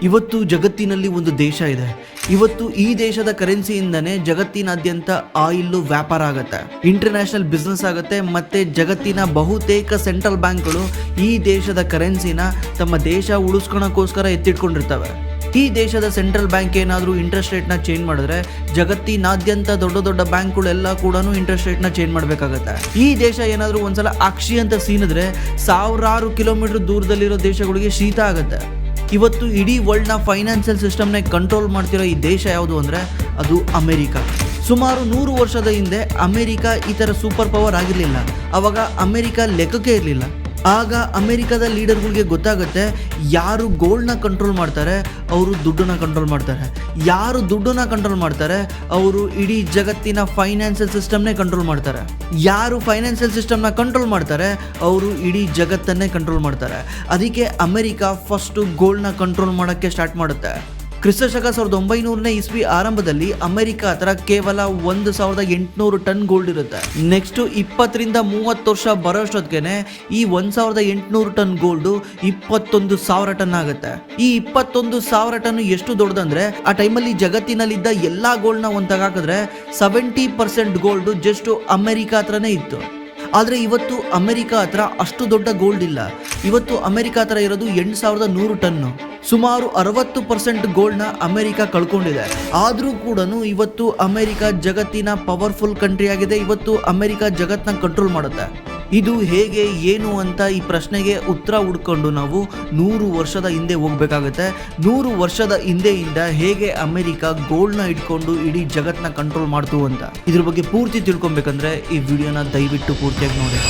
ಇವತ್ತು ಜಗತ್ತಿನಲ್ಲಿ ಒಂದು ದೇಶ ಇದೆ. ಇವತ್ತು ಈ ದೇಶದ ಕರೆನ್ಸಿಯಿಂದನೇ ಜಗತ್ತಿನಾದ್ಯಂತ ಆಯಿಲ್ ವ್ಯಾಪಾರ ಆಗುತ್ತೆ, ಇಂಟರ್ನ್ಯಾಷನಲ್ ಬಿಸ್ನೆಸ್ ಆಗುತ್ತೆ. ಮತ್ತೆ ಜಗತ್ತಿನ ಬಹುತೇಕ ಸೆಂಟ್ರಲ್ ಬ್ಯಾಂಕ್ಗಳು ಈ ದೇಶದ ಕರೆನ್ಸಿನ ತಮ್ಮ ದೇಶ ಉಳಿಸ್ಕೊಳಕ್ಕೋಸ್ಕರ ಎತ್ತಿಟ್ಕೊಂಡಿರ್ತವೆ. ಈ ದೇಶದ ಸೆಂಟ್ರಲ್ ಬ್ಯಾಂಕ್ ಏನಾದರೂ ಇಂಟ್ರೆಸ್ಟ್ ರೇಟ್ನ ಚೇಂಜ್ ಮಾಡಿದ್ರೆ ಜಗತ್ತಿನಾದ್ಯಂತ ದೊಡ್ಡ ದೊಡ್ಡ ಬ್ಯಾಂಕ್ಗಳೆಲ್ಲ ಕೂಡ ಇಂಟ್ರೆಸ್ಟ್ ರೇಟ್ನ ಚೇಂಜ್ ಮಾಡಬೇಕಾಗತ್ತೆ. ಈ ದೇಶ ಏನಾದರೂ ಒಂದ್ಸಲ ಅಕ್ಷಿ ಅಂತ ಸೀನಿದ್ರೆ ಸಾವಿರಾರು ಕಿಲೋಮೀಟರ್ ದೂರದಲ್ಲಿರೋ ದೇಶಗಳಿಗೆ ಶೀತ ಆಗುತ್ತೆ. ಇವತ್ತು ಇಡೀ ವರ್ಲ್ಡ್ನ ಫೈನಾನ್ಷಿಯಲ್ ಸಿಸ್ಟಮ್ನ ಕಂಟ್ರೋಲ್ ಮಾಡ್ತಿರೋ ಈ ದೇಶ ಯಾವುದು ಅಂದರೆ ಅದು ಅಮೆರಿಕ. ಸುಮಾರು 100 ವರ್ಷದ ಹಿಂದೆ ಅಮೆರಿಕ ಈ ಥರ ಸೂಪರ್ ಪವರ್ ಆಗಿರಲಿಲ್ಲ. ಆವಾಗ ಅಮೆರಿಕ ಲೆಕ್ಕಕ್ಕೆ ಇರಲಿಲ್ಲ. ಆಗ ಅಮೆರಿಕದ ಲೀಡರ್ಗಳಿಗೆ ಗೊತ್ತಾಗುತ್ತೆ, ಯಾರು ಗೋಲ್ಡ್ನ ಕಂಟ್ರೋಲ್ ಮಾಡ್ತಾರೆ ಅವರು ದುಡ್ಡನ್ನ ಕಂಟ್ರೋಲ್ ಮಾಡ್ತಾರೆ, ಯಾರು ದುಡ್ಡನ್ನ ಕಂಟ್ರೋಲ್ ಮಾಡ್ತಾರೆ ಅವರು ಇಡೀ ಜಗತ್ತಿನ ಫೈನಾನ್ಷಿಯಲ್ ಸಿಸ್ಟಮ್ನೇ ಕಂಟ್ರೋಲ್ ಮಾಡ್ತಾರೆ, ಯಾರು ಫೈನಾನ್ಷಿಯಲ್ ಸಿಸ್ಟಮ್ನ ಕಂಟ್ರೋಲ್ ಮಾಡ್ತಾರೆ ಅವರು ಇಡೀ ಜಗತ್ತನ್ನೇ ಕಂಟ್ರೋಲ್ ಮಾಡ್ತಾರೆ. ಅದಕ್ಕೆ ಅಮೆರಿಕ ಫಸ್ಟು ಗೋಲ್ಡ್ನ ಕಂಟ್ರೋಲ್ ಮಾಡೋಕ್ಕೆ ಸ್ಟಾರ್ಟ್ ಮಾಡುತ್ತೆ. ಕ್ರಿಸ್ತಶಕ 1900ನೇ ಇಸ್ವಿ ಆರಂಭದಲ್ಲಿ ಅಮೆರಿಕ ಹತ್ರ ಕೇವಲ 1800 ಟನ್ ಗೋಲ್ಡ್ ಇರುತ್ತೆ. ನೆಕ್ಸ್ಟ್ 20 ರಿಂದ 30 ವರ್ಷ ಬರೋಷ್ಟೊತ್ತಿಗೆ ಈ 1800 ಟನ್ ಗೋಲ್ಡ್ 21,000 ಟನ್ ಆಗುತ್ತೆ. ಈ 21,000 ಟನ್ ಎಷ್ಟು ದೊಡ್ಡದಂದ್ರೆ ಆ ಟೈಮಲ್ಲಿ ಜಗತ್ತಿನಲ್ಲಿದ್ದ ಎಲ್ಲಾ ಗೋಲ್ಡ್ನ ಒಂದು ತಗಾಕಿದ್ರೆ 70% ಗೋಲ್ಡ್ ಜಸ್ಟ್ ಅಮೆರಿಕ ಹತ್ರನೇ ಇತ್ತು. ಆದರೆ ಇವತ್ತು ಅಮೆರಿಕ ಹತ್ರ ಅಷ್ಟು ದೊಡ್ಡ ಗೋಲ್ಡ್ ಇಲ್ಲ. ಇವತ್ತು ಅಮೆರಿಕ ಹತ್ರ ಇರೋದು 8,100 ಟನ್ನು. ಸುಮಾರು 60% ಗೋಲ್ಡ್ನ ಅಮೆರಿಕ ಕಳ್ಕೊಂಡಿದೆ. ಆದರೂ ಕೂಡ ಇವತ್ತು ಅಮೆರಿಕ ಜಗತ್ತಿನ ಪವರ್ಫುಲ್ ಕಂಟ್ರಿ ಆಗಿದೆ. ಇವತ್ತು ಅಮೆರಿಕ ಜಗತ್ತನ್ನ ಕಂಟ್ರೋಲ್ ಮಾಡುತ್ತೆ. ಇದು ಹೇಗೆ ಏನು ಅಂತ ಈ ಪ್ರಶ್ನೆಗೆ ಉತ್ತರ ಹುಡ್ಕೊಂಡು ನಾವು 100 ವರ್ಷದ ಹಿಂದೆ ಹೋಗ್ಬೇಕಾಗತ್ತೆ. 100 ವರ್ಷದ ಹಿಂದೆಯಿಂದ ಹೇಗೆ ಅಮೆರಿಕ ಗೋಲ್ಡ್ನ ಇಟ್ಕೊಂಡು ಇಡೀ ಜಗತ್ತನ್ನ ಕಂಟ್ರೋಲ್ ಮಾಡ್ತು ಅಂತ ಇದ್ರ ಬಗ್ಗೆ ಪೂರ್ತಿ ತಿಳ್ಕೊಬೇಕಂದ್ರೆ ಈ ವಿಡಿಯೋನ ದಯವಿಟ್ಟು ಪೂರ್ತಿಯಾಗಿ ನೋಡಿ.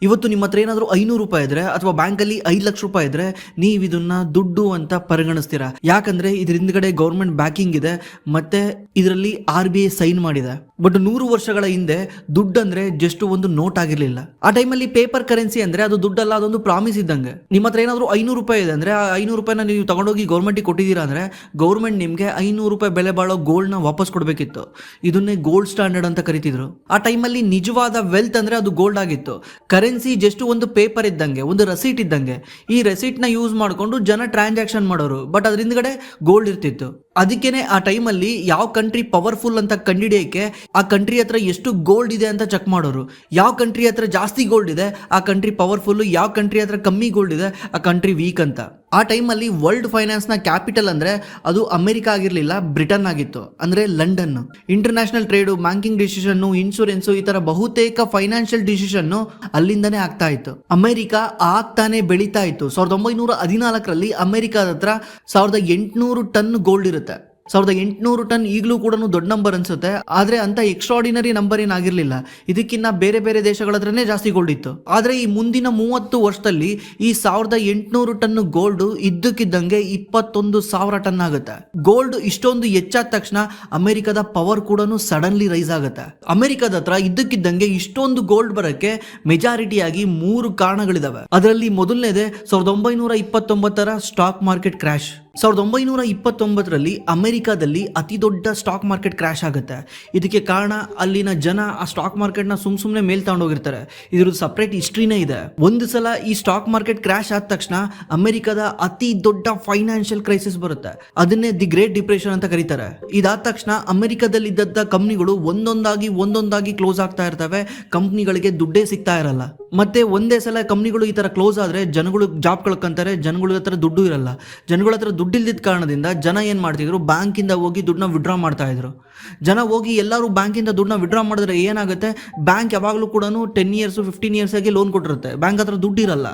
ಇವತ್ತು ನಿಮ್ಮ ಹತ್ರ ಏನಾದರೂ 500 ರೂಪಾಯಿ ಇದ್ರೆ ಅಥವಾ ಬ್ಯಾಂಕಲ್ಲಿ 5 ಲಕ್ಷ ರೂಪಾಯಿ ಇದ್ರೆ ನೀವು ಇದನ್ನ ದುಡ್ಡು ಅಂತ ಪರಿಗಣಿಸ್ತೀರಾ. ಯಾಕಂದ್ರೆ ಇದ್ರ ಹಿಂದ್ಗಡೆ ಗೌರ್ಮೆಂಟ್ ಬ್ಯಾಕಿಂಗ್ ಇದೆ, ಮತ್ತೆ ಇದರಲ್ಲಿ RBI ಸೈನ್ ಮಾಡಿದೆ. ಬಟ್ 100 ವರ್ಷಗಳ ಹಿಂದೆ ದುಡ್ಡು ಅಂದ್ರೆ ಜಸ್ಟ್ ಒಂದು ನೋಟ್ ಆಗಿರ್ಲಿಲ್ಲ. ಆ ಟೈಮಲ್ಲಿ ಪೇಪರ್ ಕರೆನ್ಸಿ ಅಂದ್ರೆ ಅದು ದುಡ್ಡಲ್ಲ, ಅದೊಂದು ಪ್ರಾಮಿಸ್ ಇದ್ದಂಗೆ. ನಿಮ್ಮ ಹತ್ರ ಏನಾದರೂ 500 ರೂಪಾಯಿ ಇದೆ ಅಂದ್ರೆ ಆ 500 ರೂಪಾಯಿನ ನೀವು ತಗೊಂಡೋಗಿ ಗೌರ್ಮೆಂಟಿಗೆ ಕೊಟ್ಟಿದ್ದೀರಾ ಅಂದ್ರೆ ಗೌರ್ಮೆಂಟ್ ನಿಮಗೆ 500 ರೂಪಾಯಿ ಬೆಲೆ ಬಾಳೋ ಗೋಲ್ಡ್ನ ವಾಪಸ್ ಕೊಡಬೇಕಿತ್ತು. ಇದನ್ನೇ ಗೋಲ್ಡ್ ಸ್ಟ್ಯಾಂಡರ್ಡ್ ಅಂತ ಕರಿತಿದ್ರು. ಆ ಟೈಮಲ್ಲಿ ನಿಜವಾದ ವೆಲ್ತ್ ಅಂದ್ರೆ ಅದು ಗೋಲ್ಡ್ ಆಗಿತ್ತು. ಕರೆನ್ಸಿ ಜಸ್ಟ್ ಒಂದು ಪೇಪರ್ ಇದ್ದಂಗೆ, ಒಂದು ರೆಸೀಟ್ ಇದ್ದಂಗೆ. ಈ ರೆಸೀಟ್ ನ ಯೂಸ್ ಮಾಡಿಕೊಂಡು ಜನ ಟ್ರಾನ್ಸಾಕ್ಷನ್ ಮಾಡೋರು. ಬಟ್ ಅದ್ರ ಹಿಂದ್ಗಡೆ ಗೋಲ್ಡ್ ಇರ್ತಿತ್ತು. ಅದಕ್ಕೇನೆ ಆ ಟೈಮಲ್ಲಿ ಯಾವ ಕಂಟ್ರಿ ಪವರ್ಫುಲ್ ಅಂತ ಕಂಡಿಡಿಯಕ್ಕೆ ಆ ಕಂಟ್ರಿ ಹತ್ರ ಎಷ್ಟು ಗೋಲ್ಡ್ ಇದೆ ಅಂತ ಚೆಕ್ ಮಾಡೋರು. ಯಾವ ಕಂಟ್ರಿ ಹತ್ರ ಜಾಸ್ತಿ ಗೋಲ್ಡ್ ಇದೆ ಆ ಕಂಟ್ರಿ ಪವರ್ಫುಲ್, ಯಾವ ಕಂಟ್ರಿ ಹತ್ರ ಕಮ್ಮಿ ಗೋಲ್ಡ್ ಇದೆ ಆ ಕಂಟ್ರಿ ವೀಕ್ ಅಂತ. ಆ ಟೈಮಲ್ಲಿ ವರ್ಲ್ಡ್ ಫೈನಾನ್ಸ್ನ ಕ್ಯಾಪಿಟಲ್ ಅಂದ್ರೆ ಅದು ಅಮೆರಿಕ ಆಗಿರಲಿಲ್ಲ, ಬ್ರಿಟನ್ ಆಗಿತ್ತು, ಅಂದ್ರೆ London. International trade, banking decision, insurance, ಈ ತರ ಬಹುತೇಕ ಫೈನಾನ್ಷಿಯಲ್ ಡಿಸಿಷನ್ ಅಲ್ಲಿಂದನೇ ಆಗ್ತಾ ಇತ್ತು. ಅಮೆರಿಕ ಆಗ್ತಾನೆ ಬೆಳೀತಾ ಇತ್ತು. 1914ರಲ್ಲಿ ಅಮೆರಿಕದ ಹತ್ರ 1800 ಟನ್ ಗೋಲ್ಡ್ ಇರುತ್ತೆ. 1800 ಟನ್ ಈಗಲೂ ಕೂಡ ದೊಡ್ಡ ನಂಬರ್ ಅನ್ಸುತ್ತೆ, ಆದ್ರೆ ಅಂತ ಎಕ್ಸ್ಟ್ರಾರ್ಡಿನರಿ ನಂಬರ್ ಏನಾಗಿರ್ಲಿಲ್ಲ. ಇದಕ್ಕಿನ್ನ ಬೇರೆ ಬೇರೆ ದೇಶಗಳ ಹತ್ರನೇ ಜಾಸ್ತಿ ಗೋಲ್ಡ್ ಇತ್ತು. ಆದ್ರೆ ಈ ಮುಂದಿನ 30 ವರ್ಷದಲ್ಲಿ ಈ 1800 ಟನ್ ಗೋಲ್ಡ್ ಇದ್ದಕ್ಕಿದ್ದಂಗೆ 21,000 ಟನ್ ಆಗುತ್ತೆ. ಗೋಲ್ಡ್ ಇಷ್ಟೊಂದು ಹೆಚ್ಚಾದ ತಕ್ಷಣ ಅಮೆರಿಕದ ಪವರ್ ಕೂಡ ಸಡನ್ಲಿ ರೈಸ್ ಆಗುತ್ತೆ. ಅಮೆರಿಕದ ಹತ್ರ ಇದ್ದಕ್ಕಿದ್ದಂಗೆ ಇಷ್ಟೊಂದು ಗೋಲ್ಡ್ ಬರಕ್ಕೆ ಮೆಜಾರಿಟಿಯಾಗಿ 3 ಕಾರಣಗಳಿದಾವೆ. ಅದರಲ್ಲಿ ಮೊದಲನೇದೇ 1929ರ ಸ್ಟಾಕ್ ಮಾರ್ಕೆಟ್ ಕ್ರ್ಯಾಶ್. 1929ರಲ್ಲಿ ಅಮೆರಿಕಾದಲ್ಲಿ ಅತಿ ದೊಡ್ಡ ಸ್ಟಾಕ್ ಮಾರ್ಕೆಟ್ ಕ್ರ್ಯಾಶ್ ಆಗುತ್ತೆ. ಇದಕ್ಕೆ ಕಾರಣ ಅಲ್ಲಿನ ಜನ ಆ ಸ್ಟಾಕ್ ಮಾರ್ಕೆಟ್ನ ಸುಮ್ಮನೆ ಮೇಲ್ ತಗೊಂಡೋಗಿರ್ತಾರೆ. ಇದ್ರದ್ದು ಸಪ್ರೇಟ್ ಹಿಸ್ಟ್ರಿನೇ ಇದೆ. ಒಂದು ಸಲ ಈ ಸ್ಟಾಕ್ ಮಾರ್ಕೆಟ್ ಕ್ರ್ಯಾಶ್ ಆದ ತಕ್ಷಣ ಅಮೆರಿಕದ ಅತಿ ದೊಡ್ಡ ಫೈನಾನ್ಷಿಯಲ್ ಕ್ರೈಸಿಸ್ ಬರುತ್ತೆ. ಅದನ್ನೇ ದಿ ಗ್ರೇಟ್ ಡಿಪ್ರೆಷನ್ ಅಂತ ಕರೀತಾರೆ. ಇದಾದ ತಕ್ಷಣ ಅಮೆರಿಕದಲ್ಲಿ ಇದ್ದ ಕಂಪ್ನಿಗಳು ಒಂದೊಂದಾಗಿ ಕ್ಲೋಸ್ ಆಗ್ತಾ ಇರ್ತವೆ. ಕಂಪ್ನಿಗಳಿಗೆ ದುಡ್ಡೇ ಸಿಗ್ತಾ ಇರಲ್ಲ. ಮತ್ತೆ ಒಂದೇ ಸಲ ಕಂಪ್ನಿಗಳು ಈ ತರ ಕ್ಲೋಸ್ ಆದ್ರೆ ಜನಗಳು ಜಾಬ್ ಕಳ್ಕೊಂತಾರೆ. ಜನಗಳ ಹತ್ರ ದುಡ್ಡು ಇರಲ್ಲ. ಜನಗಳ ಹತ್ರ ದುಡ್ಡು ಇಲ್ದಿದ್ದ ಕಾರಣದಿಂದ ಜನ ಏನ್ ಮಾಡ್ತಿದ್ರು, ಬ್ಯಾಂಕಿಂದ ಹೋಗಿ ದುಡ್ಡನ್ನ ವಿಡ್ರಾ ಮಾಡ್ತಾ ಇದ್ರು. ಜನ ಹೋಗಿ ಎಲ್ಲರೂ ಬ್ಯಾಂಕಿಂದ ದುಡ್ಡನ್ನ ವಿಡ್ರಾ ಮಾಡಿದ್ರೆ ಏನಾಗುತ್ತೆ, ಬ್ಯಾಂಕ್ ಯಾವಾಗಲೂ ಕೂಡ 10 ಇಯರ್ಸ್ 15 ಇಯರ್ಸ್ ಆಗಿ ಲೋನ್ ಕೊಟ್ಟಿರುತ್ತೆ. ಬ್ಯಾಂಕ್ ಹತ್ರ ದುಡ್ಡು ಇರಲ್ಲ.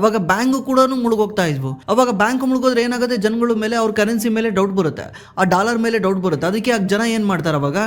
ಅವಾಗ ಬ್ಯಾಂಕ್ ಕೂಡ ಮುಳುಗೋಗ್ತಾ ಇದ್ವು. ಅವಾಗ ಬ್ಯಾಂಕ್ ಮುಳುಗೋದ್ರೆ ಏನಾಗುತ್ತೆ, ಜನಗಳ ಮೇಲೆ, ಅವ್ರ ಕರೆನ್ಸಿ ಮೇಲೆ ಡೌಟ್ ಬರುತ್ತೆ, ಆ ಡಾಲರ್ ಮೇಲೆ ಡೌಟ್ ಬರುತ್ತೆ. ಅದಕ್ಕೆ ಆ ಜನ ಏನ್ ಮಾಡ್ತಾರೆ, ಅವಾಗ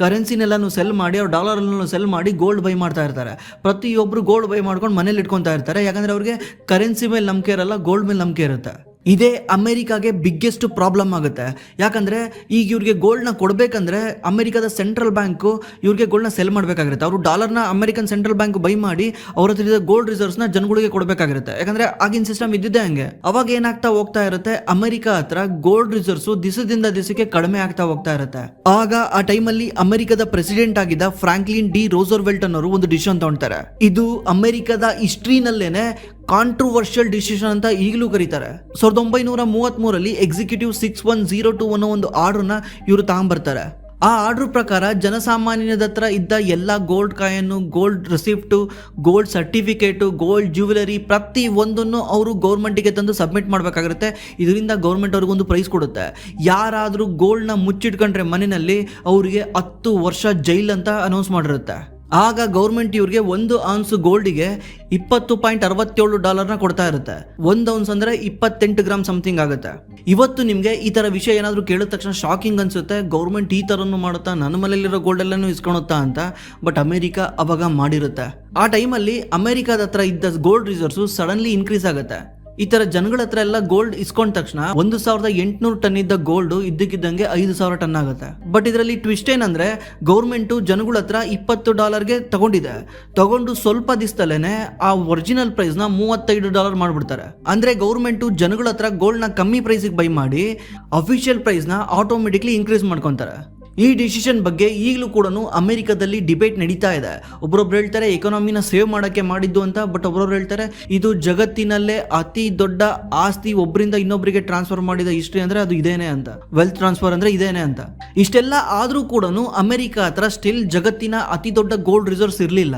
ಕರೆನ್ಸಿನೆಲ್ಲಾನು ಸೆಲ್ ಮಾಡಿ, ಅವ್ರ ಡಾಲರ್ ಸೆಲ್ ಮಾಡಿ ಗೋಲ್ಡ್ ಬೈ ಮಾಡ್ತಾ ಇರ್ತಾರೆ. ಪ್ರತಿಯೊಬ್ರು ಗೋಲ್ಡ್ ಬೈ ಮಾಡ್ಕೊಂಡು ಮನೇಲಿ ಇಟ್ಕೊತಾ ಇರ್ತಾರೆ. ಯಾಕಂದ್ರೆ ಅವ್ರಿಗೆ ಕರೆನ್ಸಿ ಮೇಲೆ ನಂಬಿಕೆ ಇರಲ್ಲ, ಗೋಲ್ಡ್ ಮೇಲೆ ನಂಬಿಕೆ ಇರುತ್ತೆ. ಇದೇ ಅಮೆರಿಕಾಗೆ ಬಿಗ್ಗೆಸ್ಟ್ ಪ್ರಾಬ್ಲಮ್ ಆಗುತ್ತೆ. ಯಾಕಂದ್ರೆ ಈಗ ಇವ್ರಿಗೆ ಗೋಲ್ಡ್ನ ಕೊಡಬೇಕಂದ್ರೆ ಅಮೆರಿಕದ ಸೆಂಟ್ರಲ್ ಬ್ಯಾಂಕು ಇವ್ರಿಗೆ ಗೋಲ್ಡ್ನ ಸೆಲ್ ಮಾಡಬೇಕಾಗಿರುತ್ತೆ. ಅವರು ಡಾಲರ್ನ ಅಮೆರಿಕನ್ ಸೆಂಟ್ರಲ್ ಬ್ಯಾಂಕ್ ಬೈ ಮಾಡಿ ಅವ್ರ ಹತ್ರ ಗೋಲ್ಡ್ ರಿಸರ್ವ್ಸ್ನ ಜನಗಳಿಗೆ ಕೊಡಬೇಕಾಗಿರುತ್ತೆ. ಯಾಕಂದ್ರೆ ಆಗಿನ ಸಿಸ್ಟಮ್ ಇದ್ದಿದ್ದೆ ಹಂಗೆ. ಅವಾಗ ಏನಾಗ್ತಾ ಹೋಗ್ತಾ ಇರುತ್ತೆ, ಅಮೆರಿಕ ಹತ್ರ ಗೋಲ್ಡ್ ರಿಸರ್ವ್ಸ್ ದಿಸದಿಂದ ದಿಸಕ್ಕೆ ಕಡಿಮೆ ಆಗ್ತಾ ಹೋಗ್ತಾ ಇರುತ್ತೆ. ಆಗ ಆ ಟೈಮಲ್ಲಿ ಅಮೆರಿಕದ ಪ್ರೆಸಿಡೆಂಟ್ ಆಗಿದ್ದ ಫ್ರಾಂಕ್ಲಿನ್ ಡಿ ರೋಸರ್ವೆಲ್ಟ್ ಅನ್ನೋರು ಒಂದು ಡಿಸಿಷನ್ ತಗೊಳ್ತಾರೆ. ಇದು ಅಮೆರಿಕದ ಹಿಸ್ಟ್ರಿನಲ್ಲೇನೆ ಕಾಂಟ್ರವರ್ಷಿಯಲ್ ಡಿಸಿಷನ್ ಅಂತ ಈಗಲೂ ಕರೀತಾರೆ. 1933 ಎಕ್ಸಿಕ್ಯೂಟಿವ್ 6102 ಅನ್ನೋ ಒಂದು ಆರ್ಡರ್ನ ಇವರು ತಗೊಂಡ್ಬರ್ತಾರೆ. ಆ ಆರ್ಡರ್ ಪ್ರಕಾರ ಜನಸಾಮಾನ್ಯದ ಹತ್ರ ಇದ್ದ ಎಲ್ಲ ಗೋಲ್ಡ್ ಕಾಯನ್ನು, gold receipt, gold certificate, gold jewellery ಪ್ರತಿ ಒಂದನ್ನು ಅವರು ಗೌರ್ಮೆಂಟಿಗೆ ತಂದು ಸಬ್ಮಿಟ್ ಮಾಡಬೇಕಾಗಿರುತ್ತೆ. ಇದರಿಂದ ಗೌರ್ಮೆಂಟ್ ಅವ್ರಿಗೊಂದು ಪ್ರೈಸ್ ಕೊಡುತ್ತೆ. ಯಾರಾದರೂ ಗೋಲ್ಡ್ನ ಮುಚ್ಚಿಟ್ಕೊಂಡ್ರೆ ಮನೆಯಲ್ಲಿ ಅವರಿಗೆ 10 ವರ್ಷ ಜೈಲ್ ಅಂತ ಅನೌನ್ಸ್ ಮಾಡಿರುತ್ತೆ. ಆಗ ಗೌರ್ಮೆಂಟ್ ಇವ್ರಿಗೆ 1 ಔನ್ಸ್ ಗೋಲ್ಡಿಗೆ $20.67 ಕೊಡ್ತಾ ಇರುತ್ತೆ. 1 ಔನ್ಸ್ ಅಂದ್ರೆ 28 ಗ್ರಾಮ್ ಸಮಥಿಂಗ್ ಆಗುತ್ತೆ. ಇವತ್ತು ನಿಮ್ಗೆ ಈ ತರ ವಿಷಯ ಏನಾದ್ರು ಕೇಳಿದ ತಕ್ಷಣ ಶಾಕಿಂಗ್ ಅನ್ಸುತ್ತೆ. ಗೌರ್ಮೆಂಟ್ ಈ ತರನು ಮಾಡುತ್ತಾ, ನನ್ನ ಮನೇಲಿರೋ ಗೋಲ್ಡ್ ಎಲ್ಲಾನು ಇಸ್ಕೊಳುತ್ತಾ ಅಂತ. ಬಟ್ ಅಮೆರಿಕ ಅವಾಗ ಮಾಡಿರುತ್ತೆ. ಆ ಟೈಮಲ್ಲಿ ಅಮೆರಿಕದ ಹತ್ರ ಇದ್ದ ಗೋಲ್ಡ್ ರಿಸರ್ವ್ಸ್ ಸಡನ್ಲಿ ಇನ್ಕ್ರೀಸ್ ಆಗುತ್ತೆ. ಈ ತರ ಜನಗಳ ಹತ್ರ ಎಲ್ಲ ಗೋಲ್ಡ್ ಇಸ್ಕೊಂಡ ತಕ್ಷಣ 1800 ಟನ್ ಇದ್ದ ಗೋಲ್ಡ್ ಇದ್ದಕ್ಕಿದ್ದಂಗೆ 5000 ಟನ್ ಆಗುತ್ತೆ. ಬಟ್ ಇದರಲ್ಲಿ ಟ್ವಿಸ್ಟ್ ಏನಂದ್ರೆ, ಗೌರ್ಮೆಂಟ್ ಜನಗಳ ಹತ್ರ $20 ತಗೊಂಡಿದೆ. ತಗೊಂಡು ಸ್ವಲ್ಪ ದಿವಸದಲ್ಲೇನೆ ಆ ಒರಿಜಿನಲ್ ಪ್ರೈಸ್ ನ $35 ಮಾಡ್ಬಿಡ್ತಾರೆ. ಅಂದ್ರೆ ಗೌರ್ಮೆಂಟ್ ಜನಗಳ ಹತ್ರ ಗೋಲ್ಡ್ ನ ಕಮ್ಮಿ ಪ್ರೈಸಿಗೆ ಬೈ ಮಾಡಿ ಅಫಿಷಿಯಲ್ ಪ್ರೈಸ್ ನ ಆಟೋಮೆಟಿಕ್ಲಿ ಇನ್ಕ್ರೀಸ್ ಮಾಡ್ಕೊಂತಾರೆ. ಈ ಡಿಸಿಷನ್ ಬಗ್ಗೆ ಈಗಲೂ ಕೂಡ ಅಮೆರಿಕದಲ್ಲಿ ಡಿಬೇಟ್ ನಡೀತಾ ಇದೆ. ಒಬ್ಬರೊಬ್ರು ಹೇಳ್ತಾರೆ ಎಕಾನಮಿನ ಸೇವ್ ಮಾಡೋಕ್ಕೆ ಮಾಡಿದ್ದು ಅಂತ. ಬಟ್ ಒಬ್ಬರೊಬ್ರು ಹೇಳ್ತಾರೆ ಇದು ಜಗತ್ತಿನಲ್ಲೇ ಅತಿ ದೊಡ್ಡ ಆಸ್ತಿ ಒಬ್ಬರಿಂದ ಇನ್ನೊಬ್ಬರಿಗೆ ಟ್ರಾನ್ಸ್ಫರ್ ಮಾಡಿದ ಹಿಸ್ಟ್ರಿ ಅಂದ್ರೆ ಅದು ಇದೇನೆ ಅಂತ. ವೆಲ್ತ್ ಟ್ರಾನ್ಸ್ಫರ್ ಅಂದ್ರೆ ಇದೇನೆ ಅಂತ. ಇಷ್ಟೆಲ್ಲ ಆದ್ರೂ ಕೂಡ ಅಮೆರಿಕ ಹತ್ರ ಸ್ಟಿಲ್ ಜಗತ್ತಿನ ಅತಿ ದೊಡ್ಡ ಗೋಲ್ಡ್ ರಿಸರ್ವ್ಸ್ ಇರಲಿಲ್ಲ.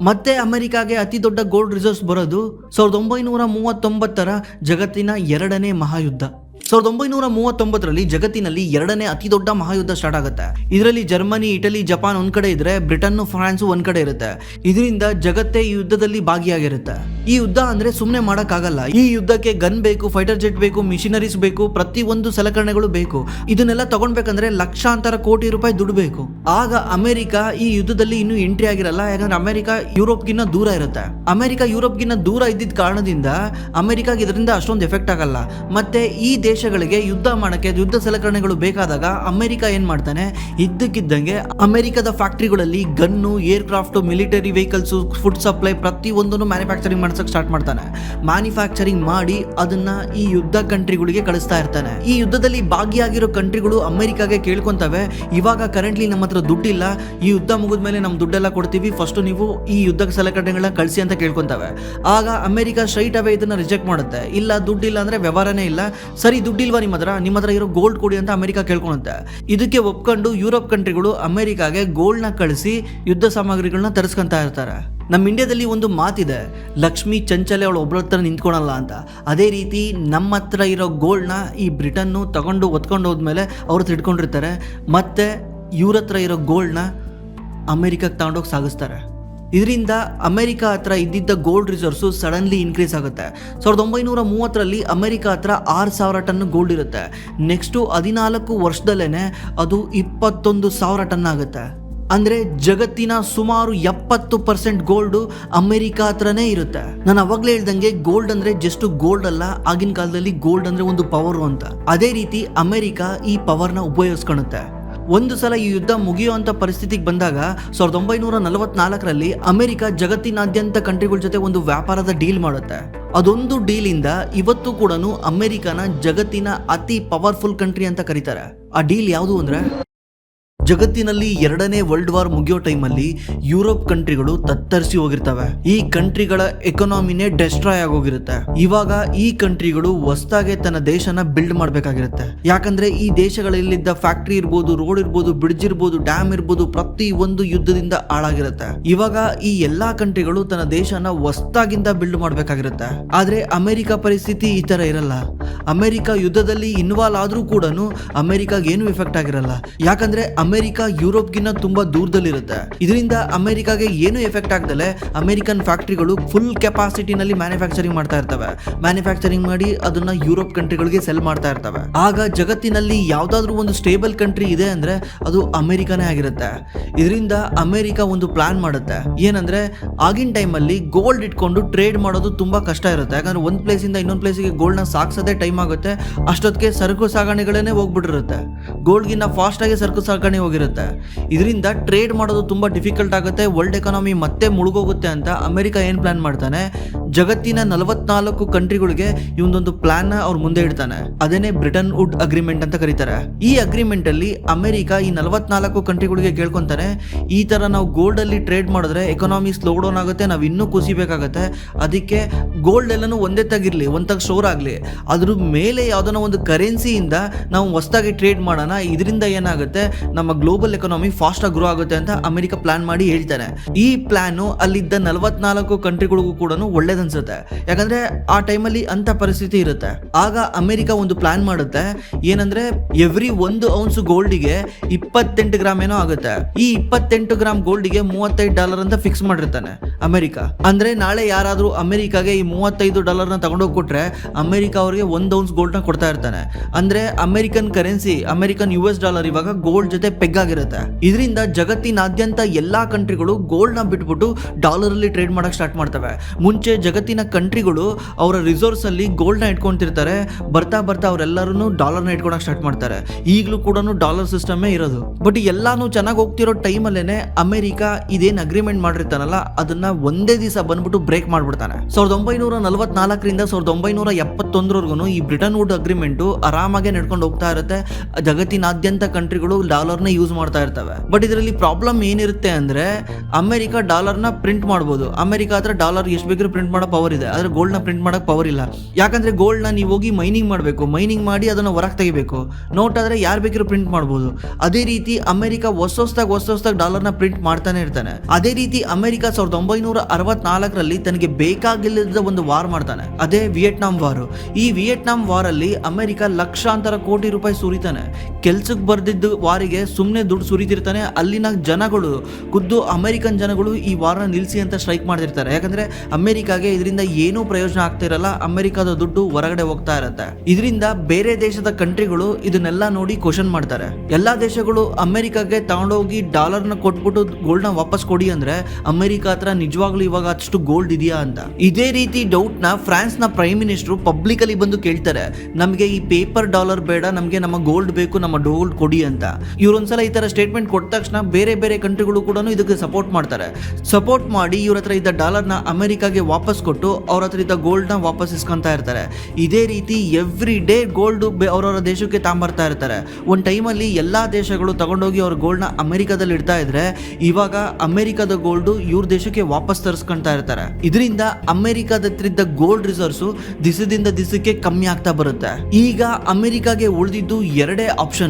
ಮತ್ತೆ ಅಮೆರಿಕಾಗೆ ಅತಿ ದೊಡ್ಡ ಗೋಲ್ಡ್ ರಿಸರ್ವ್ಸ್ ಬರೋದು 1939 ಜಗತ್ತಿನ 2ನೇ ಮಹಾಯುದ್ಧ. 1939 ಜಗತ್ತಿನಲ್ಲಿ 2ನೇ ಅತಿ ದೊಡ್ಡ ಮಹಾಯುದ್ಧ ಸ್ಟಾರ್ಟ್ ಆಗುತ್ತೆ. ಇದರಲ್ಲಿ ಜರ್ಮನಿ, ಇಟಲಿ, ಜಪಾನ್ ಒಂದ್ ಕಡೆ ಇದ್ರೆ ಬ್ರಿಟನ್, ಫ್ರಾನ್ಸ್ ಒಂದ್ ಕಡೆ ಇರುತ್ತೆ. ಇದರಿಂದ ಜಗತ್ತೇ ಈ ಯುದ್ಧದಲ್ಲಿ ಭಾಗಿಯಾಗಿರುತ್ತೆ. ಈ ಯುದ್ಧ ಅಂದ್ರೆ ಸುಮ್ಮನೆ ಮಾಡಕ್ಕಾಗಲ್ಲ. ಈ ಯುದ್ಧಕ್ಕೆ ಗನ್ ಬೇಕು, ಫೈಟರ್ ಜೆಟ್ ಬೇಕು, ಮಿಷನರೀಸ್ ಬೇಕು, ಪ್ರತಿ ಒಂದು ಸಲಕರಣೆಗಳು ಬೇಕು. ಇದನ್ನೆಲ್ಲ ತಗೊಂಡ್ಬೇಕಂದ್ರೆ ಲಕ್ಷಾಂತರ ಕೋಟಿ ರೂಪಾಯಿ ದುಡ್ಡು ಬೇಕು. ಆಗ ಅಮೆರಿಕ ಈ ಯುದ್ಧದಲ್ಲಿ ಇನ್ನೂ ಎಂಟ್ರಿ ಆಗಿರಲ್ಲ. ಯಾಕಂದ್ರೆ ಅಮೆರಿಕ ಯುರೋಪ್ಗಿನ್ನ ದೂರ ಇರುತ್ತೆ. ಅಮೆರಿಕ ಯುರೋಪ್ಗಿನ್ನ ದೂರ ಇದ್ದಿದ್ದ ಕಾರಣದಿಂದ ಅಮೆರಿಕಾಗೆ ಇದರಿಂದ ಅಷ್ಟೊಂದು ಎಫೆಕ್ಟ್ ಆಗಲ್ಲ. ಮತ್ತೆ ಈ ದೇಶಗಳಿಗೆ ಯುದ್ಧ ಮಾಡಕ್ಕೆ ಯುದ್ಧ ಸಲಕರಣೆಗಳು ಬೇಕಾದಾಗ ಅಮೆರಿಕ ಏನ್ ಮಾಡ್ತಾನೆ, ಇದ್ದಕ್ಕಿದ್ದಂಗೆ ಅಮೆರಿಕದ ಫ್ಯಾಕ್ಟರಿಗಳಲ್ಲಿ gun, aircraft, military vehicles, food supply ಪ್ರತಿ ಒಂದನ್ನು ಮ್ಯಾನುಫ್ಯಾಕ್ಚರಿಂಗ್ ಮಾಡ್ಸಕ್ ಸ್ಟಾರ್ಟ್ ಮಾಡ್ತಾನೆ. ಮ್ಯಾನುಫ್ಯಾಕ್ಚರಿಂಗ್ ಮಾಡಿ ಅದನ್ನ ಈ ಯುದ್ಧ ಕಂಟ್ರಿಗಳಿಗೆ ಕಳಿಸ್ತಾ ಇರ್ತಾನೆ. ಈ ಯುದ್ಧದಲ್ಲಿ ಭಾಗಿಯಾಗಿರೋ ಕಂಟ್ರಿಗಳು ಅಮೆರಿಕಾಗೆ ಕೇಳ್ಕೊಂತವೆ, ಇವಾಗ ಕರೆಂಟ್ಲಿ ನಮ್ಮ ಹತ್ರ ದುಡ್ಡಿಲ್ಲ, ಈ ಯುದ್ಧ ಮುಗಿದ್ಮೇಲೆ ನಮ್ ದುಡ್ಡೆಲ್ಲ ಕೊಡ್ತೀವಿ, ಫಸ್ಟ್ ನೀವು ಈ ಯುದ್ಧ ಸಲಕರಣೆಗಳನ್ನ ಕಳಿಸಿ ಅಂತ ಕೇಳ್ಕೊಂತವೆ. ಆಗ ಅಮೆರಿಕ ಸ್ಟ್ರೈಟ್ ಅವೇ ಇದನ್ನ ರಿಜೆಕ್ಟ್ ಮಾಡುತ್ತೆ. ಇಲ್ಲ, ದುಡ್ಡಿಲ್ಲ ಅಂದ್ರೆ ವ್ಯವಹಾರನೇ ಇಲ್ಲ. ಸರಿ, ದುಡ್ಡಿಲ್ವಾ ನಿಮ್ಮ ಹತ್ರ ಇರೋ ಗೋಲ್ಡ್ ಕೊಡಿ ಅಂತ ಅಮೆರಿಕ ಕೇಳ್ಕೊಳುತ್ತೆ. ಇದಕ್ಕೆ ಒಪ್ಕೊಂಡು ಯುರೋಪ್ ಕಂಟ್ರಿಗಳು ಅಮೆರಿಕಾಗೆ ಗೋಲ್ಡ್ ನ ಕಳಿಸಿ ಯುದ್ಧ ಸಾಮಗ್ರಿಗಳನ್ನ ತರಿಸ್ಕೊಂತ ಇರ್ತಾರೆ. ನಮ್ಮ ಇಂಡಿಯಾದಲ್ಲಿ ಒಂದು ಮಾತಿದೆ, ಲಕ್ಷ್ಮಿ ಚಂಚಲೆ ಅವಳು ಒಬ್ಬರ ಹತ್ರ ನಿಂತ್ಕೊಳಲ್ಲ ಅಂತ. ಅದೇ ರೀತಿ ನಮ್ಮ ಹತ್ರ ಇರೋ ಗೋಲ್ಡ್ನ ಈ ಬ್ರಿಟನ್ನು ತಗೊಂಡು ಒತ್ಕೊಂಡು ಹೋದ್ಮೇಲೆ ಅವ್ರು ತಿಳ್ಕೊಂಡಿರ್ತಾರೆ. ಮತ್ತೆ ಇವ್ರ ಹತ್ರ ಇರೋ ಗೋಲ್ಡ್ನ ಅಮೆರಿಕಕ್ಕೆ ತಗೊಂಡೋಗಿ ಸಾಗಿಸ್ತಾರೆ. ಇದರಿಂದ ಅಮೆರಿಕ ಹತ್ರ ಇದ್ದಿದ್ದ ಗೋಲ್ಡ್ ರಿಸರ್ವ್ಸು ಸಡನ್ಲಿ ಇನ್ಕ್ರೀಸ್ ಆಗುತ್ತೆ. 1930 ಅಮೆರಿಕ ಹತ್ರ 6000 ಟನ್ ಗೋಲ್ಡ್ ಇರುತ್ತೆ. ನೆಕ್ಸ್ಟು 14 ವರ್ಷದಲ್ಲೇನೆ ಅದು 21,000 ಟನ್ ಆಗುತ್ತೆ. ಅಂದ್ರೆ ಜಗತ್ತಿನ ಸುಮಾರು 70% ಗೋಲ್ಡ್ ಅಮೆರಿಕ ಹತ್ರನೇ ಇರುತ್ತೆ. ನಾನು ಅವಾಗಲೇ ಹೇಳ್ದಂಗೆ ಗೋಲ್ಡ್ ಅಂದ್ರೆ ಜಸ್ಟ್ ಗೋಲ್ಡ್ ಅಲ್ಲ, ಆಗಿನ ಕಾಲದಲ್ಲಿ ಗೋಲ್ಡ್ ಅಂದ್ರೆ ಒಂದು ಪವರ್ ಅಂತ. ಅದೇ ರೀತಿ ಅಮೆರಿಕ ಈ ಪವರ್ನ ಉಪಯೋಗಿಸ್ಕೊಳುತ್ತೆ. ಒಂದು ಸಲ ಈ ಯುದ್ಧ ಮುಗಿಯುವಂತ ಪರಿಸ್ಥಿತಿಗೆ ಬಂದಾಗ 1944 ಅಮೆರಿಕ ಜಗತ್ತಿನಾದ್ಯಂತ ಕಂಟ್ರಿಗಳ ಜೊತೆ ಒಂದು ವ್ಯಾಪಾರದ ಡೀಲ್ ಮಾಡುತ್ತೆ. ಅದೊಂದು ಡೀಲಿಂದ ಇವತ್ತು ಕೂಡ ಅಮೆರಿಕನ ಜಗತ್ತಿನ ಅತಿ ಪವರ್ಫುಲ್ ಕಂಟ್ರಿ ಅಂತ ಕರೀತಾರೆ. ಆ ಡೀಲ್ ಯಾವುದು ಅಂದ್ರೆ, ಜಗತ್ತಿನಲ್ಲಿ 2ನೇ ವರ್ಲ್ಡ್ ವಾರ್ ಮುಗಿಯೋ ಟೈಮಲ್ಲಿ ಯುರೋಪ್ ಕಂಟ್ರಿಗಳು ತತ್ತರಿಸಿ ಹೋಗಿರ್ತವೆ. ಈ ಕಂಟ್ರಿಗಳ ಎಕಾನಮಿನೇ ಡೆಸ್ಟ್ರಾಯ್ ಆಗೋಗಿರುತ್ತೆ. ಇವಾಗ ಈ ಕಂಟ್ರಿಗಳು ಹೊಸದಾಗಿ ತನ್ನ ದೇಶನ ಬಿಲ್ಡ್ ಮಾಡಬೇಕಾಗಿರುತ್ತೆ. ಯಾಕಂದ್ರೆ ಈ ದೇಶಗಳಲ್ಲಿದ್ದ ಫ್ಯಾಕ್ಟ್ರಿ ಇರ್ಬೋದು, ರೋಡ್ ಇರ್ಬೋದು, ಬ್ರಿಡ್ಜ್ ಇರ್ಬೋದು, ಡ್ಯಾಮ್ ಇರ್ಬೋದು, ಪ್ರತಿ ಒಂದು ಯುದ್ಧದಿಂದ ಹಾಳಾಗಿರುತ್ತೆ. ಇವಾಗ ಈ ಎಲ್ಲಾ ಕಂಟ್ರಿಗಳು ತನ್ನ ದೇಶನ ಹೊಸದಾಗಿಂದ ಬಿಲ್ಡ್ ಮಾಡಬೇಕಾಗಿರುತ್ತೆ. ಆದ್ರೆ ಅಮೆರಿಕ ಪರಿಸ್ಥಿತಿ ಈ ತರ ಇರಲ್ಲ. ಅಮೆರಿಕ ಯುದ್ಧದಲ್ಲಿ ಇನ್ವಾಲ್ವ್ ಆದ್ರೂ ಕೂಡ ಅಮೆರಿಕಾಗ ಏನು ಎಫೆಕ್ಟ್ ಆಗಿರಲ್ಲ. ಯಾಕಂದ್ರೆ ಅಮೆರಿಕ ಯುರೋಪ್ಗಿನ್ನ ತುಂಬಾ ದೂರದಲ್ಲಿರುತ್ತೆ. ಇದರಿಂದ ಅಮೆರಿಕಾಗೆ ಏನು ಎಫೆಕ್ಟ್ ಆಗ್ದಲೆ ಅಮೆರಿಕನ್ ಫ್ಯಾಕ್ಟರಿಗಳು ಫುಲ್ ಕೆಪಾಸಿಟಿನಲ್ಲಿ ಮ್ಯಾನುಫ್ಯಾಕ್ಚರಿಂಗ್ ಮಾಡ್ತಾ ಇರ್ತವೆ. ಮ್ಯಾನುಫ್ಯಾಕ್ಚರಿಂಗ್ ಮಾಡಿ ಅದನ್ನ ಯುರೋಪ್ ಕಂಟ್ರಿಗಳಿಗೆ ಸೆಲ್ ಮಾಡ್ತಾ ಇರ್ತವೆ. ಆಗ ಜಗತ್ತಿನಲ್ಲಿ ಯಾವ್ದಾದ್ರು ಒಂದು ಸ್ಟೇಬಲ್ ಕಂಟ್ರಿ ಇದೆ ಅಂದ್ರೆ ಅದು ಅಮೆರಿಕನೇ ಆಗಿರುತ್ತೆ. ಇದರಿಂದ ಅಮೆರಿಕ ಒಂದು ಪ್ಲಾನ್ ಮಾಡುತ್ತೆ. ಏನಂದ್ರೆ ಆಗಿನ ಟೈಮಲ್ಲಿ ಗೋಲ್ಡ್ ಇಟ್ಕೊಂಡು ಟ್ರೇಡ್ ಮಾಡೋದು ತುಂಬಾ ಕಷ್ಟ ಇರುತ್ತೆ. ಯಾಕಂದ್ರೆ ಒಂದ್ ಪ್ಲೇಸ್ ಇಂದ ಇನ್ನೊಂದ್ ಪ್ಲೇಸ್ಗೆ ಗೋಲ್ಡ್ ನ ಸಾಗಿಸೋದೇ ಟೈಮ್ ಆಗುತ್ತೆ. ಅಷ್ಟೊತ್ತಿಗೆ ಸರಕು ಸಾಗಣೆಗಳೇ ಹೋಗ್ಬಿಟ್ಟಿರುತ್ತೆ. ಗೋಲ್ಡ್ಗಿನ್ನ ಫಾಸ್ಟ್ ಆಗಿ ಸರಕು ಸಾಗಣೆ ಹೋಗಿರುತ್ತೆ. ಇದರಿಂದ ಟ್ರೇಡ್ ಮಾಡೋದು ತುಂಬಾ ಡಿಫಿಕಲ್ಟ್ ಆಗುತ್ತೆ. ವರ್ಲ್ಡ್ ಎಕಾನಮಿ ಮತ್ತೆ ಮುಳುಗೋಗುತ್ತೆ ಅಂತ ಅಮೆರಿಕ ಏನ್ ಪ್ಲಾನ್ ಮಾಡ್ತಾನೆ, ಜಗತ್ತಿನ 44 ಕಂಟ್ರಿಗಳಿಗೆ ಇವೊಂದೊಂದು ಪ್ಲಾನ್ ನ ಅವ್ರು ಮುಂದೆ ಇಡ್ತಾನೆ. ಅದೇನೆ ಬ್ರಿಟನ್ ವುಡ್ ಅಗ್ರಿಮೆಂಟ್ ಅಂತ ಕರೀತಾರೆ. ಈ ಅಗ್ರಿಮೆಂಟ್ ಅಲ್ಲಿ ಅಮೆರಿಕ ಈ 44 ಕಂಟ್ರಿಗಳಿಗೆ ಕೇಳ್ಕೊಂತಾನೆ, ಈ ತರ ನಾವು ಗೋಲ್ಡ್ ಅಲ್ಲಿ ಟ್ರೇಡ್ ಮಾಡಿದ್ರೆ ಎಕಾನಮಿ ಸ್ಲೋ ಡೌನ್ ಆಗುತ್ತೆ, ನಾವು ಇನ್ನೂ ಕುಸಿಬೇಕಾಗತ್ತೆ. ಅದಕ್ಕೆ ಗೋಲ್ಡ್ ಎಲ್ಲಾನು ಒಂದೇ ತಗಿರ್ಲಿ, ಒಂದಾಗ ಸ್ಟೋರ್ ಆಗ್ಲಿ, ಅದ್ರ ಮೇಲೆ ಯಾವ್ದಾನ ಒಂದು ಕರೆನ್ಸಿಯಿಂದ ನಾವು ಹೊಸದಾಗಿ ಟ್ರೇಡ್ ಮಾಡೋಣ. ಇದರಿಂದ ಏನಾಗುತ್ತೆ, ನಮ್ಮ ಗ್ಲೋಬಲ್ ಎಕಾನಮಿ ಫಾಸ್ಟ್ ಆಗಿ ಗ್ರೋ ಆಗುತ್ತೆ ಅಂತ ಅಮೆರಿಕ ಪ್ಲಾನ್ ಮಾಡಿ ಹೇಳ್ತಾನೆ. ಈ ಪ್ಲಾನ್ ಅಲ್ಲಿದ್ದ 44 ಕಂಟ್ರಿಗಳಿಗೂ ಕೂಡ ಒಳ್ಳೇದನ್ಸುತ್ತೆ. ಯಾಕಂದ್ರೆ ಆ ಟೈಮಲ್ಲಿ ಅಂತ ಪರಿಸ್ಥಿತಿ ಇರುತ್ತೆ. ಆಗ ಅಮೆರಿಕ ಒಂದು ಪ್ಲಾನ್ ಮಾಡುತ್ತೆ. ಏನಂದ್ರೆ ಎವ್ರಿ 1 ಔನ್ಸ್ ಗೋಲ್ಡಿಗೆ 28 ಗ್ರಾಮ್ ಏನೋ ಆಗುತ್ತೆ. ಈ 28 ಗ್ರಾಮ್ ಗೋಲ್ಡಿಗೆ $35 ಅಂತ ಫಿಕ್ಸ್ ಮಾಡಿರ್ತಾನೆ ಅಮೆರಿಕ. ಅಂದ್ರೆ ನಾಳೆ ಯಾರಾದ್ರೂ ಅಮೆರಿಕಾಗೆ ಈ $35 ನ ತಗೊಂಡೋಗಿ ಕೊಟ್ರೆ ಅಮೆರಿಕ ಅವರಿಗೆ 1 ಔನ್ಸ್ ಗೋಲ್ಡ್ ನ ಕೊಡ್ತಾ ಇರ್ತಾನೆ. ಅಂದ್ರೆ American currency, American US dollar ಇವಾಗ ಗೋಲ್ಡ್ ಜೊತೆ ಪೆಗ್ ಆಗಿರುತ್ತೆ. ಇದರಿಂದ ಜಗತ್ತಿನಾದ್ಯಂತ ಎಲ್ಲಾ ಕಂಟ್ರಿಗಳು ಗೋಲ್ಡ್ ನ ಬಿಟ್ಬಿಟ್ಟು ಡಾಲರ್ ಅಲ್ಲಿ ಟ್ರೇಡ್ ಮಾಡಕ್ ಸ್ಟಾರ್ಟ್ ಮಾಡ್ತವೆ. ಮುಂಚೆ ಜಗತ್ತಿನ ಕಂಟ್ರಿಗಳು ಅವರ ರಿಸರ್ವ್ಸ್ ಅಲ್ಲಿ ಗೋಲ್ಡ್ ನ ಇಟ್ಕೊಂತಿರ್ತಾರೆ. ಬರ್ತಾ ಬರ್ತಾ ಅವರೆಲ್ಲರೂ ಡಾಲರ್ ನ ಇಟ್ಕೊಳಕ್ ಸ್ಟಾರ್ಟ್ ಮಾಡ್ತಾರೆ. ಈಗಲೂ ಕೂಡ ಡಾಲರ್ ಸಿಸ್ಟಮ್ ಇರೋದು. ಬಟ್ ಎಲ್ಲಾನು ಚೆನ್ನಾಗಿ ಹೋಗ್ತಿರೋ ಟೈಮ್ ಅಲ್ಲೇನೆ ಅಮೆರಿಕ ಇದೇನ್ ಅಗ್ರಿಮೆಂಟ್ ಮಾಡಿರ್ತಾನಲ್ಲ ಅದನ್ನ ಒಂದೇ ದಿವಸ ಬಂದ್ಬಿಟ್ಟು ಬ್ರೇಕ್ ಮಾಡ್ಬಿಡ್ತಾನೆ. 1944ರಿಂದ 1971 ಈ ಬ್ರಿಟನ್ ವುಡ್ ಅಗ್ರಿಮೆಂಟ್ ಆರಾಮಾಗೆ ನಡ್ಕೊಂಡು ಹೋಗ್ತಾ ಇರುತ್ತೆ. ಜಗತ್ತಿನಾದ್ಯಂತ ಕಂಟ್ರಿಗಳು ಡಾಲರ್ ನ ಯೂಸ್ ಮಾಡ್ತಾ ಇರ್ತವೆ. ಬಟ್ ಇದರಲ್ಲಿ ಪ್ರಾಬ್ಲಮ್ ಏನಿರುತ್ತೆ ಅಂದ್ರೆ ಅಮೆರಿಕ ಡಾಲರ್ ನ ಪ್ರಿಂಟ್ ಮಾಡಬಹುದು. ಅಮೆರಿಕ ಹತ್ರ ಡಾಲರ್ ಎಷ್ಟು ಬೇಕಾದ್ರೂ ಪ್ರಿಂಟ್ ಮಾಡೋ ಪವರ್ ಇದೆ, ಆದ್ರೆ ಗೋಲ್ಡ್ ನ ಪ್ರಿಂಟ್ ಮಾಡಕ್ ಪವರ್ ಇಲ್ಲ. ಯಾಕಂದ್ರೆ ಗೋಲ್ಡ್ ನ ನೀವು ಹೋಗಿ ಮೈನಿಂಗ್ ಮಾಡಬೇಕು, ಮೈನಿಂಗ್ ಮಾಡಿ ಅದನ್ನ ಹೊರಗೆ ತೆಗಿಬೇಕು. ನೋಟ್ ಆದ್ರೆ ಯಾರು ಬೇಕಾದ್ರೂ ಪ್ರಿಂಟ್ ಮಾಡಬಹುದು. ಅದೇ ರೀತಿ ಅಮೆರಿಕ ಹೊಸದಾಗಿ ಡಾಲರ್ ನ ಪ್ರಿಂಟ್ ಮಾಡ್ತಾನೆ ಇರ್ತಾನೆ. ಅದೇ ರೀತಿ ಅಮೆರಿಕ 1964ರಲ್ಲಿ ತನಗೆ ಬೇಕಾಗಿಲ್ಲದ ಒಂದು ವಾರ್ ಮಾಡ್ತಾನೆ. ಅದೇ ವಿಯೆಟ್ನಾಂ ವಾರ್. ಈ ವಿಯೆಟ್ನಾಂ ವಾರ್ ಅಲ್ಲಿ ಅಮೆರಿಕ ಲಕ್ಷಾಂತರ ಕೋಟಿ ರೂಪಾಯಿ ಸುರಿತಾನೆ. ಕೆಲ್ಸಕ್ಕೆ ಬರ್ದಿದ್ದು ವಾರಿಗೆ ಸುಮ್ಮನೆ ದುಡ್ಡು ಸುರಿತಿರ್ತಾನೆ. ಅಲ್ಲಿನ ಜನಗಳು, ಖುದ್ದು ಅಮೆರಿಕನ್ ಜನಗಳು ಈ ವಾರನ ನಿಲ್ಲಿಸಿ ಅಂತ ಸ್ಟ್ರೈಕ್ ಮಾಡ್ತಿರ್ತಾರೆ. ಯಾಕಂದ್ರೆ ಅಮೆರಿಕಾಗೆ ಇದರಿಂದ ಏನೂ ಪ್ರಯೋಜನ ಆಗ್ತಿರಲ್ಲ. ಅಮೆರಿಕದ ದುಡ್ಡು ಹೊರಗಡೆ ಹೋಗ್ತಾ ಇರುತ್ತೆ. ಇದರಿಂದ ಬೇರೆ ದೇಶದ ಕಂಟ್ರಿಗಳು ಇದನ್ನೆಲ್ಲ ನೋಡಿ ಕ್ವಶನ್ ಮಾಡ್ತಾರೆ. ಎಲ್ಲಾ ದೇಶಗಳು ಅಮೆರಿಕಾಗೆ ತಗೊಂಡೋಗಿ ಡಾಲರ್ ನ ಕೊಟ್ಬಿಟ್ಟು ಗೋಲ್ಡ್ ನ ವಾಪಸ್ ಕೊಡಿ ಅಂದ್ರೆ ಅಮೆರಿಕ ಹತ್ರ ನಿಜವಾಗ್ಲೂ ಇವಾಗ ಅಷ್ಟು ಗೋಲ್ಡ್ ಇದೆಯಾ ಅಂತ. ಇದೇ ರೀತಿ ಡೌಟ್ ನ ಫ್ರಾನ್ಸ್ ನ ಪ್ರೈಮ್ ಮಿನಿಸ್ಟರ್ ಪಬ್ಲಿಕ್ ಅಲ್ಲಿ ಬಂದು ಕೇಳ್ತಾರೆ, ನಮಗೆ ಈ ಪೇಪರ್ ಡಾಲರ್ ಬೇಡ, ನಮಗೆ ನಮ್ಮ ಗೋಲ್ಡ್ ಬೇಕು, ನಮ್ಮ ಗೋಲ್ಡ್ ಕೊಡಿ ಅಂತ. ಇವ್ರೊಂದ್ಸಲ ಈ ತರ ಸ್ಟೇಟ್ಮೆಂಟ್ ಕೊಟ್ಟ ತಕ್ಷಣ ಬೇರೆ ಬೇರೆ ಕಂಟ್ರಿಗಳು ಕೂಡ ಇದಕ್ಕೆ ಸಪೋರ್ಟ್ ಮಾಡ್ತಾರೆ. ಸಪೋರ್ಟ್ ಮಾಡಿ ಇವ್ರ ಹತ್ರ ಇದ್ದ ಡಾಲರ್ ನ ಅಮೆರಿಕಾಗೆ ವಾಪಸ್ ಕೊಟ್ಟು ಅವ್ರ ಹತ್ರ ಇದ್ದ ಗೋಲ್ಡ್ ನ ವಾಪಸ್ ಇಸ್ಕೊಂತಾ ಇರ್ತಾರೆ. ಇದೇ ರೀತಿ ಎವ್ರಿ ಡೇ ಗೋಲ್ಡ್ ಅವರವರ ದೇಶಕ್ಕೆ ತಾಂಬರ್ತಾ ಇರ್ತಾರೆ. ಒಂದ್ ಟೈಮಲ್ಲಿ ಎಲ್ಲಾ ದೇಶಗಳು ತಗೊಂಡೋಗಿ ಅವ್ರ ಗೋಲ್ಡ್ ನ ಅಮೆರಿಕದಲ್ಲಿ ಇಡ್ತಾ ಇದ್ರೆ ಇವಾಗ ಅಮೆರಿಕದ ಗೋಲ್ಡ್ ಇವ್ರ ದೇಶಕ್ಕೆ ವಾಪಸ್ ತರಿಸ್ಕೊಂತಾ ಇರ್ತಾರೆ. ಇದರಿಂದ ಅಮೆರಿಕದ ಹತ್ರ ಇದ್ದ ಗೋಲ್ಡ್ ರಿಸರ್ವ್ಸ್ ದಿಸದಿಂದ ದಿಸಕ್ಕೆ ಕಮ್ಮಿ ಆಗ್ತಾ ಬರುತ್ತೆ. ಈಗ ಅಮೆರಿಕಾಗೆ ಉಳಿದಿದ್ದು ಎರಡೇ ಆಪ್ಷನ್.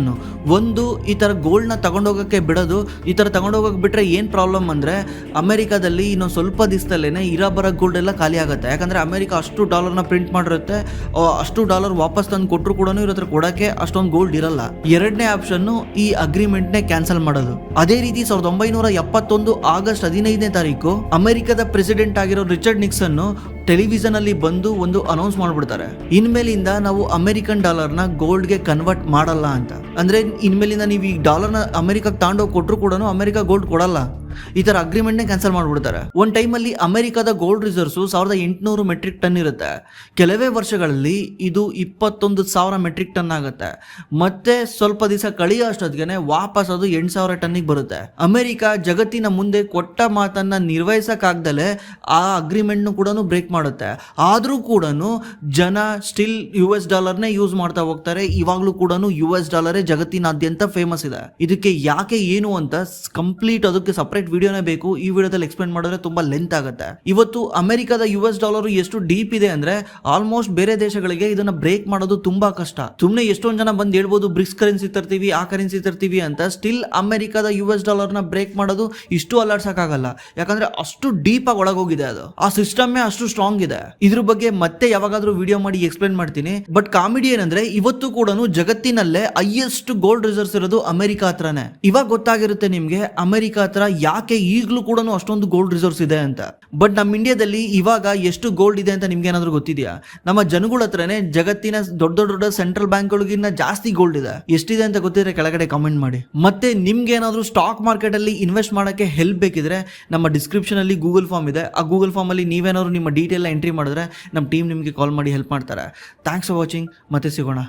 ಒಂದು, ಈ ತರ ಗೋಲ್ಡ್ ನ ತಗೊಂಡೋಗಕ್ಕೆ ಬಿಡೋದು. ಈ ತರ ತಗೊಂಡೋಗಕ್ಕೆ ಬಿಟ್ರೆ ಏನ್ ಪ್ರಾಬ್ಲಮ್ ಅಂದ್ರೆ ಅಮೆರಿಕಾದಲ್ಲಿ ಇನ್ನೊಂದು ಸ್ವಲ್ಪ ದಿವಸದಲ್ಲೇನೆ ಇರಾಬರ ಗೋಲ್ಡ್ ಎಲ್ಲ ಖಾಲಿ ಆಗುತ್ತೆ. ಯಾಕಂದ್ರೆ ಅಮೆರಿಕ ಅಷ್ಟು ಡಾಲರ್ ನ ಪ್ರಿಂಟ್ ಮಾಡಿರುತ್ತೆ. ಅಷ್ಟು ಡಾಲರ್ ವಾಪಸ್ ತಂದು ಕೊಟ್ಟರು ಕೂಡ ಇವ್ರ ಹತ್ರ ಕೊಡಕ್ಕೆ ಅಷ್ಟೊಂದು ಗೋಲ್ಡ್ ಇರಲ್ಲ. ಎರಡನೇ ಆಪ್ಷನ್ ಈ ಅಗ್ರಿಮೆಂಟ್ ನೇ ಕ್ಯಾನ್ಸಲ್ ಮಾಡೋದು. ಅದೇ ರೀತಿ 1971 ಆಗಸ್ಟ್ 15ನೇ ತಾರೀಕು ಅಮೆರಿಕದ ಪ್ರೆಸಿಡೆಂಟ್ ಆಗಿರೋ ರಿಚರ್ಡ್ ನಿಕ್ಸನ್ ಟೆಲಿವಿಷನ್ ಅಲ್ಲಿ ಬಂದು ಒಂದು ಅನೌನ್ಸ್ ಮಾಡ್ಬಿಡ್ತಾರೆ, ಇನ್ಮೇಲಿಂದ ನಾವು ಅಮೆರಿಕನ್ ಡಾಲರ್ ನ ಗೋಲ್ಡ್ ಗೆ ಕನ್ವರ್ಟ್ ಮಾಡಲ್ಲ ಅಂತ. ಅಂದ್ರೆ ಇನ್ಮೇಲಿಂದ ನೀವು ಈ ಡಾಲರ್ ನ ಅಮೆರಿಕಕ್ಕೆ ತಗೊಂಡೋಗಿ ಕೊಟ್ಟರು ಕೂಡ ಅಮೆರಿಕ ಗೋಲ್ಡ್ ಕೊಡಲ್ಲ. ಈ ತರ ಅಗ್ರಿಮೆಂಟ್ ನೇ ಕ್ಯಾನ್ಸಲ್ ಮಾಡ್ಬಿಡ್ತಾರೆ. ಒಂದ್ ಟೈಮ್ ಅಲ್ಲಿ ಅಮೆರಿಕದ ಗೋಲ್ಡ್ ರಿಸರ್ವ್ಸ್ 1800 ಮೆಟ್ರಿಕ್ ಟನ್ ಇರುತ್ತೆ. ಕೆಲವೇ ವರ್ಷಗಳಲ್ಲಿ ಇದು 21,000 ಮೆಟ್ರಿಕ್ ಟನ್ ಆಗುತ್ತೆ. ಮತ್ತೆ ಸ್ವಲ್ಪ ದಿವಸ ಕಳಿಯೋ ಅಷ್ಟೊತ್ತಿಗೆ ವಾಪಸ್ ಅದು 8,000 ಟನ್ನಿಗೆ ಬರುತ್ತೆ. ಅಮೆರಿಕ ಜಗತ್ತಿನ ಮುಂದೆ ಕೊಟ್ಟ ಮಾತನ್ನ ನಿರ್ವಹಿಸಕ್ಕಾಗ್ದಲೆ ಆ ಅಗ್ರಿಮೆಂಟ್ ಕೂಡ ಬ್ರೇಕ್ ಮಾಡುತ್ತೆ. ಆದ್ರೂ ಕೂಡ ಜನ ಸ್ಟಿಲ್ US ಡಾಲರ್ನೇ ಯೂಸ್ ಮಾಡ್ತಾ ಹೋಗ್ತಾರೆ. ಇವಾಗ್ಲೂ ಕೂಡ US ಡಾಲರೇ ಜಗತ್ತಿನಾದ್ಯಂತ ಫೇಮಸ್ ಇದೆ. ಇದಕ್ಕೆ ಯಾಕೆ ಏನು ಅಂತ ಕಂಪ್ಲೀಟ್ ಅದಕ್ಕೆ ಸಪರೇಟ್ ಸಪರೇಟ್ ವಿಡಿಯೋನೇ ಬೇಕು, ಈ ವಿಡಿಯೋದಲ್ಲಿ ಎಕ್ಸ್ಪ್ಲೇನ್ ಮಾಡಿದ್ರೆ ತುಂಬಾ ಲೆಂತ್ ಆಗುತ್ತೆ. ಇವತ್ತು ಅಮೆರಿಕದ US ಡಾಲರ್ ಎಷ್ಟು ಡೀಪ್ ಇದೆ ಅಂದ್ರೆ ಆಲ್ಮೋಸ್ಟ್ ಬೇರೆ ದೇಶಗಳಿಗೆ ಇದನ್ನ ಬ್ರೇಕ್ ಮಾಡೋದು ತುಂಬಾ ಕಷ್ಟ. ಸುಮ್ನೆ ಎಷ್ಟೊಂದು ಜನ ಬಂದು ಹೇಳ್ಬೋದು ಬ್ರಿಕ್ಸ್ ಕರೆನ್ಸಿ ತರ್ತೀವಿ, ಆ ಕರೆನ್ಸಿ ತರ್ತೀವಿ ಅಂತ. ಸ್ಟಿಲ್ ಅಮೆರಿಕದ US ಡಾಲರ್ ನ ಬ್ರೇಕ್ ಮಾಡೋದು ಇಷ್ಟು ಅಲ್ಲಾಡ್ಸಕ್ಕಾಗಲ್ಲ, ಯಾಕಂದ್ರೆ ಅಷ್ಟು ಡೀಪ್ ಆಗಿ ಒಳಗೋಗಿದೆ ಅದು. ಆ ಸಿಸ್ಟಮ್ ಅಷ್ಟು ಸ್ಟ್ರಾಂಗ್ ಇದೆ. ಇದ್ರ ಬಗ್ಗೆ ಮತ್ತೆ ಯಾವಾಗಾದ್ರೂ ವಿಡಿಯೋ ಮಾಡಿ ಎಕ್ಸ್ಪ್ಲೇನ್ ಮಾಡ್ತೀನಿ. ಬಟ್ ಕಾಮಿಡಿ ಏನಂದ್ರೆ ಇವತ್ತು ಕೂಡ ಜಗತ್ತಿನಲ್ಲೇ ಹೈಯೆಸ್ಟ್ ಗೋಲ್ಡ್ ರಿಸರ್ವ್ಸ್ ಇರೋದು ಅಮೆರಿಕ ಹತ್ರನೇ. ಇವಾಗ ಗೊತ್ತಾಗಿರುತ್ತೆ ನಿಮ್ಗೆ ಅಮೆರಿಕ ಹತ್ರ ಯಾಕೆ ಈಗಲೂ ಕೂಡ ಅಷ್ಟೊಂದು ಗೋಲ್ಡ್ ರಿಸರ್ವ್ಸ್ ಇದೆ ಅಂತ. ಬಟ್ ನಮ್ಮ ಇಂಡಿಯಾದಲ್ಲಿ ಇವಾಗ ಎಷ್ಟು ಗೋಲ್ಡ್ ಇದೆ ಅಂತ ನಿಮ್ಗೆ ಏನಾದ್ರು ಗೊತ್ತಿದೆಯಾ? ನಮ್ಮ ಜನಗಳ ಹತ್ರನೇ ಜಗತ್ತಿನ ದೊಡ್ಡ ದೊಡ್ಡ ಸೆಂಟ್ರಲ್ ಬ್ಯಾಂಕ್ಗಳಿಗಿನ್ನ ಜಾಸ್ತಿ ಗೋಲ್ಡ್ ಇದೆ. ಎಷ್ಟಿದೆ ಅಂತ ಗೊತ್ತಿದ್ರೆ ಕೆಳಗಡೆ ಕಾಮೆಂಟ್ ಮಾಡಿ. ಮತ್ತೆ ನಿಮ್ಗೆ ಏನಾದ್ರು ಸ್ಟಾಕ್ ಮಾರ್ಕೆಟ್ ಅಲ್ಲಿ ಇನ್ವೆಸ್ಟ್ ಮಾಡಕ್ಕೆ ಹೆಲ್ಪ್ ಬೇಕಿದ್ರೆ ನಮ್ಮ ಡಿಸ್ಕ್ರಿಪ್ಷನ್ ಅಲ್ಲಿ ಗೂಗಲ್ ಫಾರ್ಮ್ ಇದೆ. ಆ ಗೂಗಲ್ ಫಾರ್ಮ್ ಅಲ್ಲಿ ನೀವೇನಾದ್ರು ನಿಮ್ಮ ಡೀಟೇಲ್ ಎಂಟ್ರಿ ಮಾಡಿದ್ರೆ ನಮ್ಮ ಟೀಮ್ ನಿಮಗೆ ಕಾಲ್ ಮಾಡಿ ಹೆಲ್ಪ್ ಮಾಡ್ತಾರೆ. Thanks for watching. ಮತ್ತೆ ಸಿಗೋಣ.